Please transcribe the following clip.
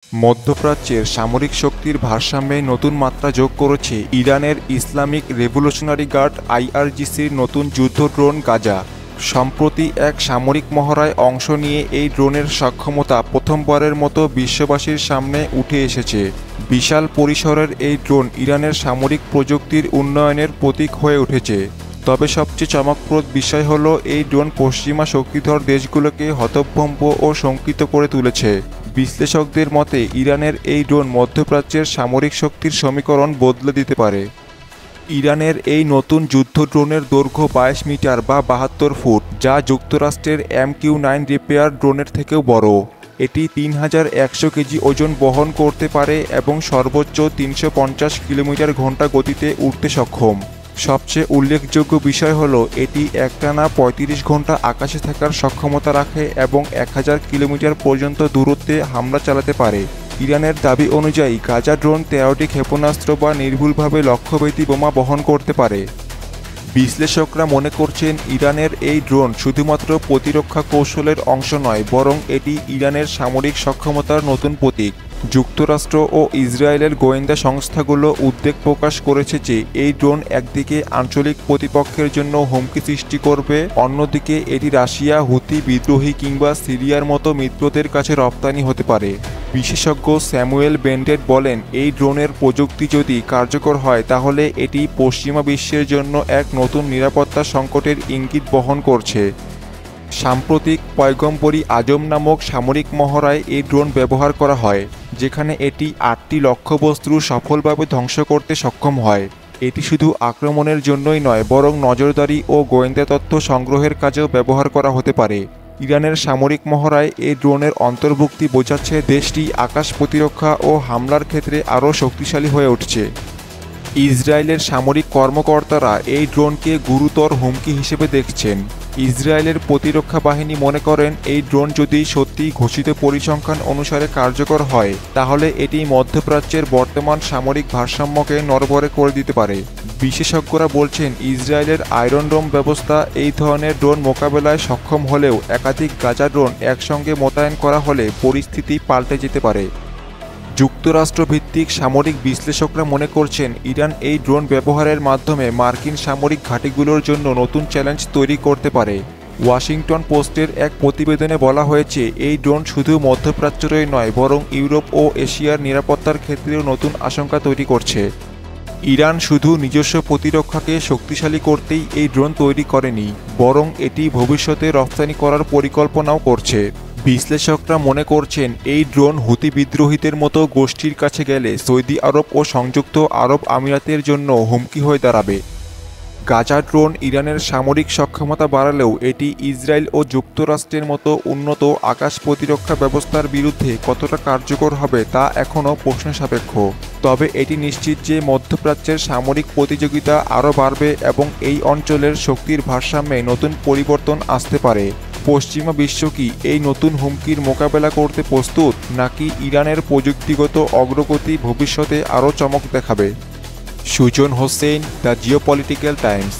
মধ্যপ্রাচ্যের সামরিক শক্তির ভারসাম্যে নতুন মাত্রা যোগ করেছে ইরানের ইসলামিক রেভলিউশনারি গার্ড আইআরজিসির নতুন যুদ্ধ ড্রোন গাজা। সম্প্রতি এক সামরিক মহড়ায় অংশ নিয়ে এই ড্রোনের সক্ষমতা প্রথমবারের মতো বিশ্ববাসীর সামনে উঠে এসেছে। বিশাল পরিসরের এই ড্রোন ইরানের সামরিক প্রযুক্তির উন্নয়নের প্রতীক হয়ে উঠেছে। তবে সবচেয়ে চমকপ্রদ বিষয় হলো এই ড্রোন পশ্চিমা শক্তিধর দেশগুলোকে হতভম্ব ও শঙ্কিত করে তুলেছে। বিশ্লেষকদের মতে ইরানের এই ড্রোন মধ্যপ্রাচ্যের সামরিক শক্তির সমীকরণ বদলে দিতে পারে। ইরানের এই নতুন যুদ্ধ ড্রোনের দৈর্ঘ্য 22 মিটার বা 72 ফুট, যা যুক্তরাষ্ট্রের MQ-9 রিপেয়ার ড্রোনের থেকেও বড়। এটি 3100 কেজি ওজন বহন করতে পারে এবং সর্বোচ্চ 350 কিলোমিটার/ঘন্টা গতিতে উড়তে সক্ষম। সবচেয়ে উল্লেখযোগ্য বিষয় হলো এটি একটানা 35 ঘন্টা আকাশে থাকার সক্ষমতা রাখে এবং 1000 কিলোমিটার পর্যন্ত দূরত্বে হামলা চালাতে পারে। ইরানের দাবি অনুযায়ী গাজা ড্রোন 13টি ক্ষেপণাস্ত্র বা নির্ভুলভাবে লক্ষ্যভেদী বোমা বহন করতে পারে। বিশ্লেষকরা মনে করছেন ইরানের এই ড্রোন শুধুমাত্র প্রতিরক্ষা কৌশলের অংশ নয়, বরং এটি ইরানের সামরিক সক্ষমতার নতুন প্রতীক। যুক্তরাষ্ট্র ও ইসরায়েলের গোয়েন্দা সংস্থাগুলো উদ্বেগ প্রকাশ করেছে যে এই ড্রোন একদিকে আঞ্চলিক প্রতিপক্ষের জন্য হুমকি সৃষ্টি করবে, অন্যদিকে এটি রাশিয়া, হুতি বিদ্রোহী কিংবা সিরিয়ার মতো মিত্রদের কাছে রপ্তানি হতে পারে। বিশেষজ্ঞ স্যামুয়েল বেন্ডেট বলেন, এই ড্রোনের প্রযুক্তি যদি কার্যকর হয় তাহলে এটি পশ্চিমা বিশ্বের জন্য এক নতুন নিরাপত্তা সংকটের ইঙ্গিত বহন করছে। সাম্প্রতিক পয়গম্বরী আজম নামক সামরিক মহড়ায় এই ড্রোন ব্যবহার করা হয়, যেখানে এটি 8টি লক্ষ্যবস্তু সফলভাবে ধ্বংস করতে সক্ষম হয়। এটি শুধু আক্রমণের জন্যই নয়, বরং নজরদারি ও গোয়েন্দা তথ্য সংগ্রহের কাজেও ব্যবহার করা হতে পারে। ইরানের সামরিক মহড়ায় এই ড্রোনের অন্তর্ভুক্তি বোঝাচ্ছে দেশটি আকাশ প্রতিরক্ষা ও হামলার ক্ষেত্রে আরও শক্তিশালী হয়ে উঠছে। ইসরায়েলের সামরিক কর্মকর্তারা এই ড্রোনকে গুরুতর হুমকি হিসেবে দেখছেন। ইসরায়েলের প্রতিরক্ষা বাহিনী মনে করেন এই ড্রোন যদি সত্যিই ঘোষিত পরিসংখ্যান অনুসারে কার্যকর হয় তাহলে এটি মধ্যপ্রাচ্যের বর্তমান সামরিক ভারসাম্যকে নড়বড়ে করে দিতে পারে। বিশেষজ্ঞরা বলছেন ইসরায়েলের আয়রন ডোম ব্যবস্থা এই ধরনের ড্রোন মোকাবেলায় সক্ষম হলেও একাধিক গাজা ড্রোন একসঙ্গে মোতায়েন করা হলে পরিস্থিতি পাল্টে যেতে পারে। যুক্তরাষ্ট্রভিত্তিক সামরিক বিশ্লেষকরা মনে করছেন ইরান এই ড্রোন ব্যবহারের মাধ্যমে মার্কিন সামরিক ঘাঁটিগুলোর জন্য নতুন চ্যালেঞ্জ তৈরি করতে পারে। ওয়াশিংটন পোস্টের এক প্রতিবেদনে বলা হয়েছে এই ড্রোন শুধু মধ্যপ্রাচ্যেরই নয়, বরং ইউরোপ ও এশিয়ার নিরাপত্তার ক্ষেত্রেও নতুন আশঙ্কা তৈরি করছে। ইরান শুধু নিজস্ব প্রতিরক্ষাকে শক্তিশালী করতেই এই ড্রোন তৈরি করেনি, বরং এটি ভবিষ্যতে রপ্তানি করার পরিকল্পনাও করছে। বিশ্লেষকরা মনে করছেন এই ড্রোন হুতি বিদ্রোহীদের মতো গোষ্ঠীর কাছে গেলে সৌদি আরব ও সংযুক্ত আরব আমিরাতের জন্য হুমকি হয়ে দাঁড়াবে। গাজা ড্রোন ইরানের সামরিক সক্ষমতা বাড়ালেও এটি ইসরায়েল ও যুক্তরাষ্ট্রের মতো উন্নত আকাশ প্রতিরক্ষা ব্যবস্থার বিরুদ্ধে কতটা কার্যকর হবে তা এখনও প্রশ্নসাপেক্ষ। তবে এটি নিশ্চিত যে মধ্যপ্রাচ্যের সামরিক প্রতিযোগিতা আরও বাড়বে এবং এই অঞ্চলের শক্তির ভারসাম্যে নতুন পরিবর্তন আসতে পারে। পশ্চিমা বিশ্ব কি এই নতুন হুমকির মোকাবেলা করতে প্রস্তুত, নাকি ইরানের প্রযুক্তিগত অগ্রগতি ভবিষ্যতে আরও চমক দেখাবে? Sujan Hossain, the geopolitical Times.